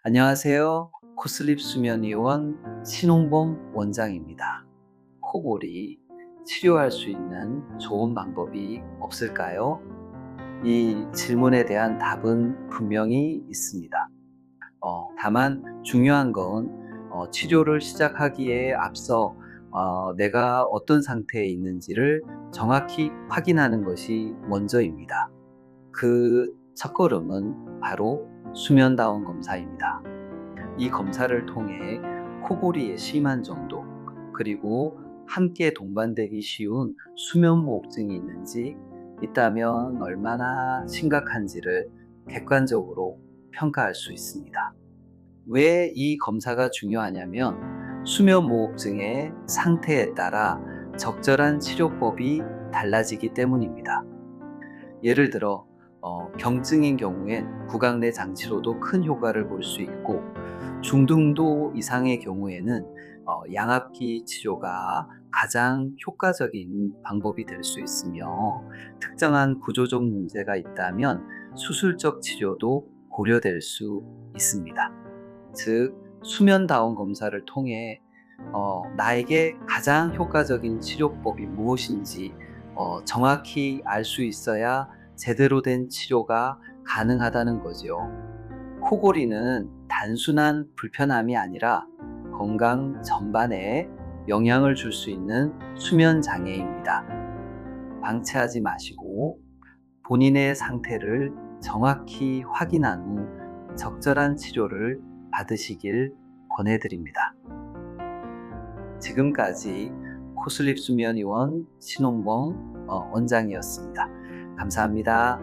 안녕하세요. 코슬립 수면의원 신홍범 원장입니다. 코골이 치료할 수 있는 좋은 방법이 없을까요? 이 질문에 대한 답은 분명히 있습니다. 다만 중요한 건 치료를 시작하기에 앞서 내가 어떤 상태에 있는지를 정확히 확인하는 것이 먼저입니다. 그 첫걸음은 바로 수면다운 검사입니다. 이 검사를 통해 코골이의 심한 정도, 그리고 함께 동반되기 쉬운 수면무호흡증이 있는지, 있다면 얼마나 심각한지를 객관적으로 평가할 수 있습니다. 왜 이 검사가 중요하냐면 수면무호흡증의 상태에 따라 적절한 치료법이 달라지기 때문입니다. 예를 들어 경증인 경우엔 구강 내 장치로도 큰 효과를 볼 수 있고, 중등도 이상의 경우에는 양압기 치료가 가장 효과적인 방법이 될 수 있으며, 특정한 구조적 문제가 있다면 수술적 치료도 고려될 수 있습니다. 즉, 수면다운 검사를 통해 나에게 가장 효과적인 치료법이 무엇인지 정확히 알 수 있어야 제대로 된 치료가 가능하다는 거죠. 코골이는 단순한 불편함이 아니라 건강 전반에 영향을 줄 수 있는 수면 장애입니다. 방치하지 마시고 본인의 상태를 정확히 확인한 후 적절한 치료를 받으시길 권해드립니다. 지금까지 코슬립 수면의원 신홍범 원장이었습니다. 감사합니다.